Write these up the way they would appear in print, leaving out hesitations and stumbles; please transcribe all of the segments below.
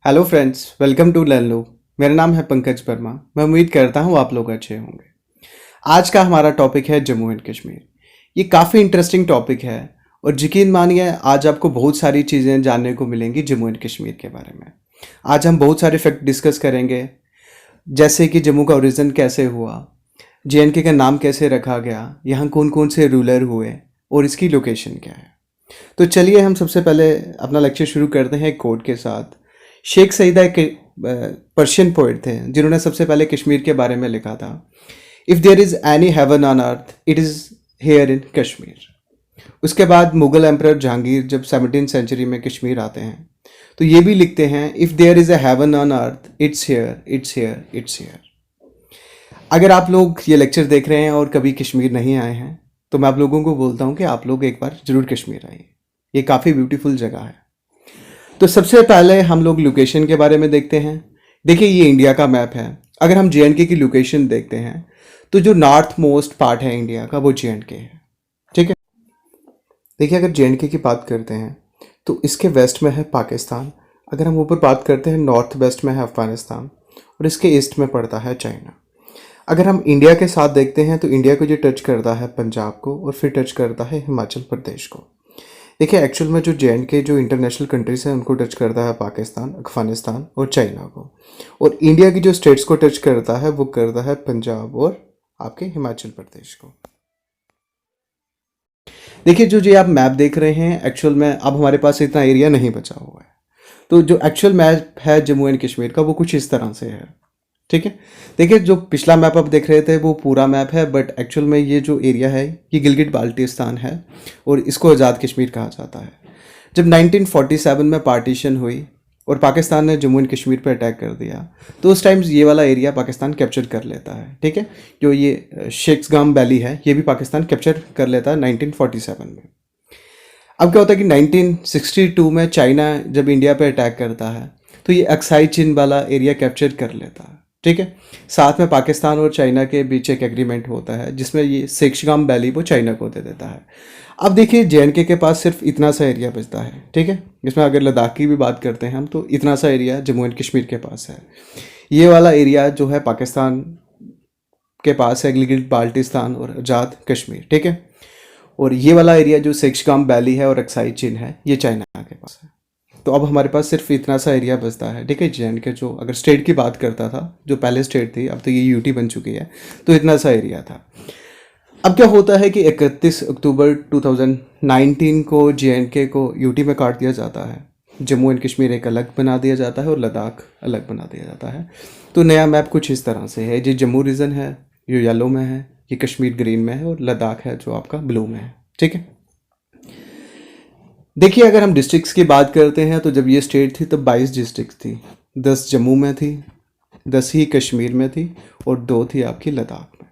Hello friends, welcome to learn लो। मेरा नाम है पंकज वर्मा। मैं उम्मीद करता हूँ आप लोग अच्छे होंगे। आज का हमारा टॉपिक है जम्मू एंड कश्मीर। ये काफ़ी इंटरेस्टिंग टॉपिक है और यकीन मानिए आज आपको बहुत सारी चीज़ें जानने को मिलेंगी जम्मू एंड कश्मीर के बारे में। आज हम बहुत सारे फैक्ट डिस्कस करेंगे, जैसे कि जम्मू का ओरिजिन कैसे हुआ, JNK का नाम कैसे रखा गया, यहाँ कौन कौन से रूलर हुए और इसकी लोकेशन क्या है। तो चलिए हम सबसे पहले अपना लेक्चर शुरू करते हैं एक कोट के साथ। शेख सईदा एक पर्शियन पोइट थे जिन्होंने सबसे पहले कश्मीर के बारे में लिखा था। If there is any heaven on earth it is here in Kashmir. उसके बाद मुगल एम्परर जहांगीर जब 17वीं सेंचुरी में कश्मीर आते हैं तो ये भी लिखते हैं, if there is a heaven on earth it's here it's here it's here. अगर आप लोग ये लेक्चर देख रहे हैं और कभी कश्मीर नहीं आए हैं तो मैं आप लोगों को बोलता हूँ कि आप लोग एक बार ज़रूर कश्मीर आइए। ये काफ़ी ब्यूटीफुल जगह है। तो सबसे पहले हम लोग लोकेशन के बारे में देखते हैं। देखिए ये इंडिया का मैप है। अगर हम JNK की लोकेशन देखते हैं तो जो नॉर्थ मोस्ट पार्ट है इंडिया का वो JNK है। ठीक है, देखिए अगर JNK की बात करते हैं तो इसके वेस्ट में है पाकिस्तान। अगर हम ऊपर बात करते हैं नॉर्थ वेस्ट में है अफ़गानिस्तान और इसके ईस्ट में पड़ता है चाइना। अगर हम इंडिया के साथ देखते हैं तो इंडिया को जो टच करता है पंजाब को और फिर टच करता है हिमाचल प्रदेश को। देखिए एक्चुअल में जो JNK जो इंटरनेशनल कंट्रीज हैं उनको टच करता है पाकिस्तान, अफगानिस्तान और चाइना को, और इंडिया की जो स्टेट्स को टच करता है वो करता है पंजाब और आपके हिमाचल प्रदेश को। देखिए जो आप मैप देख रहे हैं एक्चुअल में अब हमारे पास इतना एरिया नहीं बचा हुआ है। तो जो एक्चुअल मैप है जम्मू एंड कश्मीर का वो कुछ इस तरह से है। ठीक है, देखिए जो पिछला मैप आप देख रहे थे वो पूरा मैप है, बट एक्चुअल में ये जो एरिया है ये गिलगित बाल्टिस्तान है और इसको आज़ाद कश्मीर कहा जाता है। जब 1947 में पार्टीशन हुई और पाकिस्तान ने जम्मू एंड कश्मीर पर अटैक कर दिया तो उस टाइम ये वाला एरिया पाकिस्तान कैप्चर कर लेता है। ठीक है, जो ये शेख्सगाम वैली है ये भी पाकिस्तान कैप्चर कर लेता है 1947 में। अब क्या होता है कि 1962 में चाइना जब इंडिया पे अटैक करता है तो ये अक्साई चिन वाला एरिया कैप्चर कर लेता है। ठीक है, साथ में पाकिस्तान और चाइना के बीच एक एग्रीमेंट होता है जिसमें ये शेख्सगाम वैली वो चाइना को दे देता है। अब देखिए JNK के पास सिर्फ इतना सा एरिया बचता है। ठीक है, इसमें अगर लद्दाख की भी बात करते हैं हम तो इतना सा एरिया जम्मू एंड कश्मीर के पास है। ये वाला एरिया जो है पाकिस्तान के पास है, गिलगित बाल्टिस्तान और आज़ाद कश्मीर। ठीक है, और ये वाला एरिया जो शेख्सगाम वैली है और अक्साई चिन है ये चाइना के पास है। तो अब हमारे पास सिर्फ इतना सा एरिया बचता है। ठीक है, JNK जो अगर स्टेट की बात करता था, जो पहले स्टेट थी अब तो ये UT बन चुकी है, तो इतना सा एरिया था। अब क्या होता है कि 31 अक्टूबर 2019 को JNK को UT में काट दिया जाता है, जम्मू एंड कश्मीर एक अलग बना दिया जाता है और लद्दाख अलग बना दिया जाता है। तो नया मैप कुछ इस तरह से है। ये जम्मू रीजन है जो येलो में है, ये कश्मीर ग्रीन में है और लद्दाख है जो आपका ब्लू में है। ठीक है, देखिए अगर हम डिस्ट्रिक्ट्स की बात करते हैं तो जब ये स्टेट थी तब 22 डिस्ट्रिक्ट थी। 10 जम्मू में थी, 10 ही कश्मीर में थी और 2 थी आपकी लद्दाख में।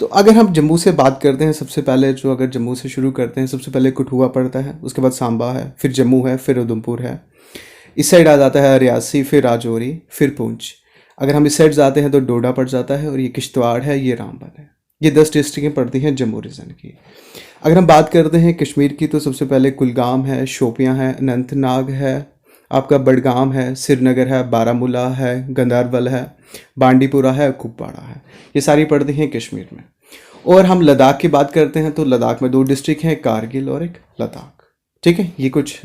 तो अगर हम जम्मू से बात करते हैं सबसे पहले, जो अगर जम्मू से शुरू करते हैं सबसे पहले कठुआ पड़ता है, उसके बाद सांबा है, फिर जम्मू है, फिर उधमपुर है। इस साइड आ जाता है रियासी, फिर राजौरी, फिर पुंछ। अगर हम इस साइड जाते हैं तो डोडा पड़ जाता है और ये किश्तवाड़ है, ये रामबन है। ये 10 डिस्ट्रिक्टें पड़ती हैं जम्मू रीजन की। अगर हम बात करते हैं कश्मीर की तो सबसे पहले कुलगाम है, शोपियां है, अनंतनाग है, आपका बडगाम है, श्रीनगर है, बारामूला है, गंदारबल है, बांडीपुरा है, कुपवाड़ा है। ये सारी पड़ती हैं कश्मीर में। और हम लद्दाख की बात करते हैं तो लद्दाख में 2 डिस्ट्रिक्ट हैं, कारगिल और एक लद्दाख। ठीक है, ये कुछ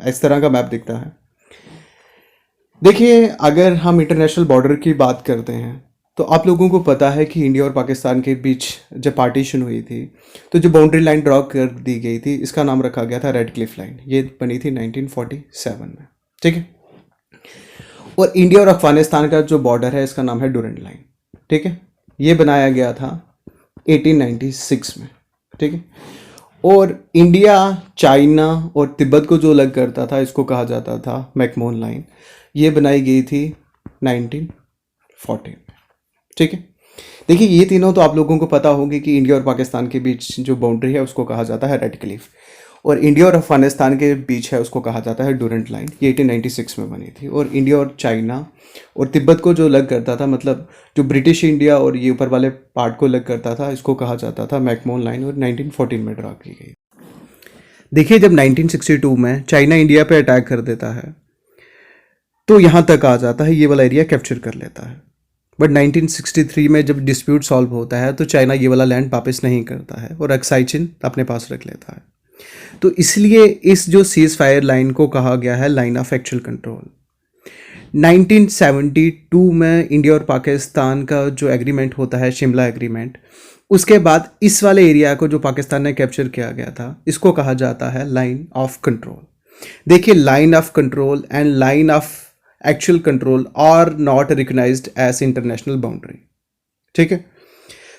इस तरह का मैप दिखता है। देखिए अगर हम इंटरनेशनल बॉर्डर की बात करते हैं तो आप लोगों को पता है कि इंडिया और पाकिस्तान के बीच जब पार्टीशन हुई थी तो जो बाउंड्री लाइन ड्रॉ कर दी गई थी इसका नाम रखा गया था रेड क्लिफ लाइन। ये बनी थी 1947 में। ठीक है, और इंडिया और अफगानिस्तान का जो बॉर्डर है इसका नाम है डूरेंट लाइन। ठीक है, ये बनाया गया था 1896 में। ठीक है, और इंडिया, चाइना और तिब्बत को जो अलग करता था इसको कहा जाता था मैकमोहन लाइन। ये बनाई गई थी 1914 में। ठीक है, देखिए ये तीनों तो आप लोगों को पता होगी कि इंडिया और पाकिस्तान के बीच जो बाउंड्री है उसको कहा जाता है रेड क्लिफ, और इंडिया और अफगानिस्तान के बीच है उसको कहा जाता है डूरेंट लाइन। ये 1896 में बनी थी। और इंडिया और चाइना और तिब्बत को जो अलग करता था, मतलब जो ब्रिटिश इंडिया और ये ऊपर वाले पार्ट को अलग करता था, इसको कहा जाता था मैकमोहन लाइन और 1914 में ड्रा की गई। देखिए जब 1962 में चाइना इंडिया पे अटैक कर देता है तो यहाँ तक आ जाता है, ये वाला एरिया कैप्चर कर लेता है। बट 1963 में जब डिस्प्यूट सॉल्व होता है तो चाइना ये वाला लैंड वापस नहीं करता है और अक्साई चिन अपने पास रख लेता है। तो इसलिए इस जो सीज फायर लाइन को कहा गया है लाइन ऑफ एक्चुअल कंट्रोल। 1972 में इंडिया और पाकिस्तान का जो एग्रीमेंट होता है, शिमला एग्रीमेंट, उसके बाद इस वाले एरिया को जो पाकिस्तान ने कैप्चर किया गया था, इसको कहा जाता है लाइन ऑफ कंट्रोल। देखिए, line of control and line of actual control are not recognised as international boundary. ठीक है,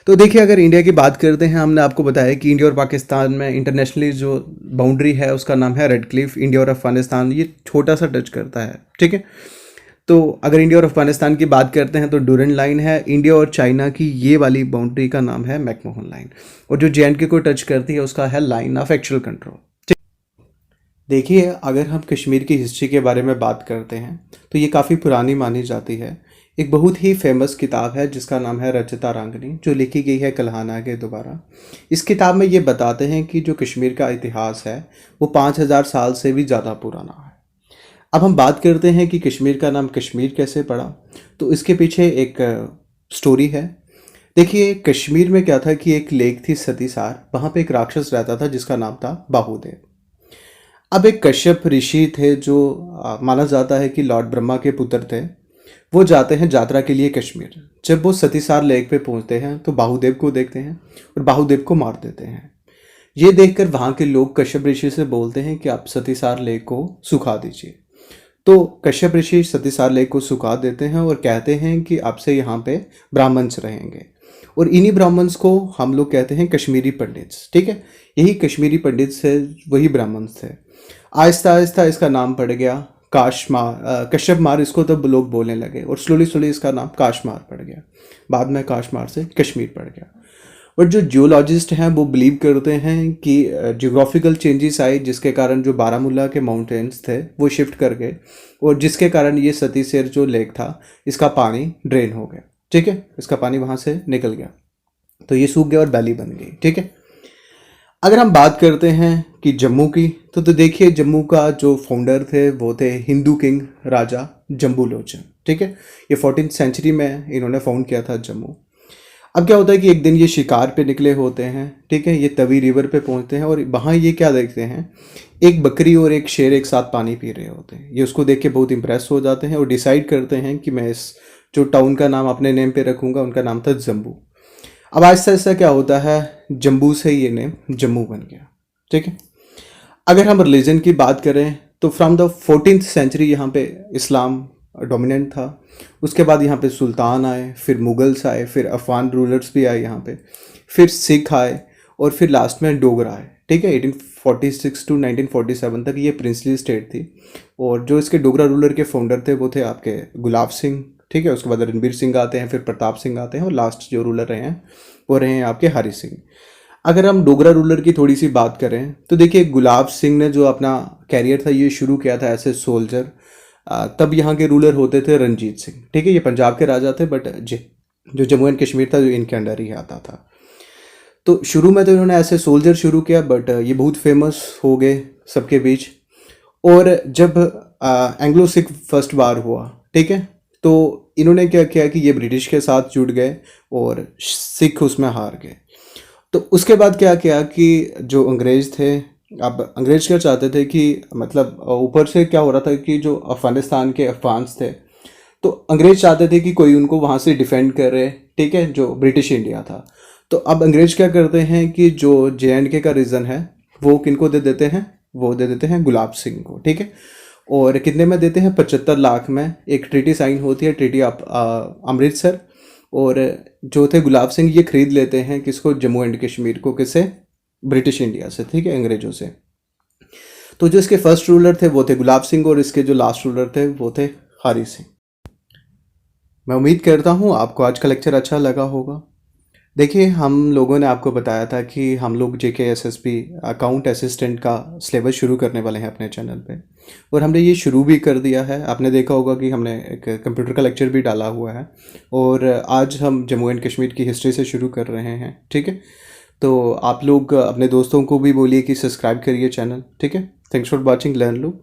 तो देखिए, अगर इंडिया की बात करते हैं, हमने आपको बताया कि इंडिया और पाकिस्तान में इंटरनेशनली जो बाउंड्री है उसका नाम है रेड क्लिफ। इंडिया और अफगानिस्तान ये छोटा सा टच करता है। ठीक है, तो अगर इंडिया और अफगानिस्तान की बात करते हैं तो डूरन लाइन है। इंडिया और चाइना की ये वाली बाउंड्री का नाम है मैकमोहन लाइन, और जो JNK को टच करती है उसका है लाइन ऑफ एक्चुअल कंट्रोल। देखिए, अगर हम कश्मीर की हिस्ट्री के बारे में बात करते हैं तो ये काफ़ी पुरानी मानी जाती है। एक बहुत ही फेमस किताब है जिसका नाम है रचिता रांगनी, जो लिखी गई है कल्हाना के द्वारा। इस किताब में ये बताते हैं कि जो कश्मीर का इतिहास है वो 5000 साल से भी ज़्यादा पुराना है। अब हम बात करते हैं कि कश्मीर का नाम कश्मीर कैसे पड़ा, तो इसके पीछे एक स्टोरी है। देखिए, कश्मीर में क्या था कि एक लेक थी सतीसार, वहाँ पे एक राक्षस रहता था जिसका नाम था बाहुदेव। अब एक कश्यप ऋषि थे जो माना जाता है कि लॉर्ड ब्रह्मा के पुत्र थे। वो जाते हैं यात्रा के लिए कश्मीर। जब वो सतीसार लेक पे पहुंचते हैं तो बाहुदेव को देखते हैं और बाहुदेव को मार देते हैं। ये देखकर वहाँ के लोग कश्यप ऋषि से बोलते हैं कि आप सतीसार लेक को सुखा दीजिए। तो कश्यप ऋषि सतीसार लेक को सुखा देते हैं और कहते हैं कि अब से यहाँ पे ब्राह्मण्स रहेंगे, और इन्हीं ब्राह्मण्स को हम लोग कहते हैं कश्मीरी पंडित्स। ठीक है, यही कश्मीरी पंडित से वही ब्राह्मण्स थे। आहिस्ता आहिस्ता इसका नाम पड़ गया कश्यप मार, इसको तब लोग बोलने लगे, और स्लोली स्लोली इसका नाम काशमार पड़ गया। बाद में काशमार से कश्मीर पड़ गया। बट जो जियोलॉजिस्ट हैं वो बिलीव करते हैं कि जियोग्राफिकल चेंजेस आए जिसके कारण जो बारामूला के माउंटेन्स थे वो शिफ्ट कर गए, और जिसके कारण ये सतीसेर जो लेक था इसका पानी ड्रेन हो गया। ठीक है, इसका पानी वहाँ से निकल गया, तो ये सूख गया और वैली बन गई। ठीक है, अगर हम बात करते हैं कि जम्मू की, तो देखिए, जम्मू का जो फाउंडर थे वो थे हिंदू किंग राजा जम्बू लोचन। ठीक है, ये 14th सेंचुरी में इन्होंने फाउंड किया था जम्मू। अब क्या होता है कि एक दिन ये शिकार पे निकले होते हैं। ठीक है, ये तवी रिवर पे पहुंचते हैं और वहाँ ये क्या देखते हैं, एक बकरी और एक शेर एक साथ पानी पी रहे होते हैं। ये उसको देख के बहुत इंप्रेस हो जाते हैं और डिसाइड करते हैं कि मैं इस जो टाउन का नाम अपने नेम पे रखूँगा। उनका नाम था जम्बू। अब आहिस्ता आहिस्ता क्या होता है, जम्बू से ये नेम जम्मू बन गया। ठीक है, अगर हम रिलीजन की बात करें तो फ्रॉम द 14th सेंचुरी यहाँ पे इस्लाम डोमिनेंट था। उसके बाद यहाँ पे सुल्तान आए, फिर मुगल्स आए, फिर अफगान रूलर्स भी आए यहाँ पे, फिर सिख आए, और फिर लास्ट में डोगरा आए। ठीक है, 1846 to 1947 तक ये प्रिंसली स्टेट थी। और जो इसके डोगरा रूलर के फाउंडर थे वो थे आपके गुलाब सिंह। ठीक है, उसके बाद रणबीर सिंह आते हैं, फिर प्रताप सिंह आते हैं, और लास्ट जो रूलर रहे हैं वो रहे हैं आपके हरि सिंह। अगर हम डोगरा रूलर की थोड़ी सी बात करें तो देखिए, गुलाब सिंह ने जो अपना कैरियर था ये शुरू किया था एज ए सोल्जर। तब यहाँ के रूलर होते थे रंजीत सिंह। ठीक है, ये पंजाब के राजा थे, बट जो जम्मू एंड कश्मीर था जो इनके अंडर ही आता था। तो शुरू में तो इन्होंने ऐसे सोल्जर शुरू किया, बट ये बहुत फेमस हो गए सबके बीच। और जब एंग्लो सिख फर्स्ट वार हुआ, ठीक है, तो इन्होंने क्या किया कि ये ब्रिटिश के साथ जुड़ गए और सिख उसमें हार गए। तो उसके बाद क्या किया कि जो अंग्रेज़ थे, अब अंग्रेज क्या चाहते थे कि मतलब ऊपर से क्या हो रहा था कि जो अफ़गानिस्तान के अफ़गान्स थे, तो अंग्रेज चाहते थे कि कोई उनको वहाँ से डिफेंड करे। ठीक है, जो ब्रिटिश इंडिया था। तो अब अंग्रेज क्या करते हैं कि जो JNK का रीजन है वो किनको दे देते हैं, वो दे देते हैं गुलाब सिंह को। ठीक है, और कितने में देते हैं, 75 लाख में एक ट्रीटी साइन होती है, ट्रीटी ऑफ अमृतसर। और जो थे गुलाब सिंह ये खरीद लेते हैं किसको, जम्मू एंड कश्मीर को, किससे, ब्रिटिश इंडिया से। ठीक है, अंग्रेजों से। तो जो इसके फर्स्ट रूलर थे वो थे गुलाब सिंह, और इसके जो लास्ट रूलर थे वो थे हरि सिंह। मैं उम्मीद करता हूँ आपको आज का लेक्चर अच्छा लगा होगा। देखिए, हम लोगों ने आपको बताया था कि हम लोग JKSSB अकाउंट असिस्टेंट का सिलेबस शुरू करने वाले हैं अपने चैनल पे, और हमने ये शुरू भी कर दिया है। आपने देखा होगा कि हमने एक कंप्यूटर का लेक्चर भी डाला हुआ है, और आज हम जम्मू एंड कश्मीर की हिस्ट्री से शुरू कर रहे हैं। ठीक है, तो आप लोग अपने दोस्तों को भी बोलिए कि सब्सक्राइब करिए चैनल। ठीक है, thanks for watching learn low.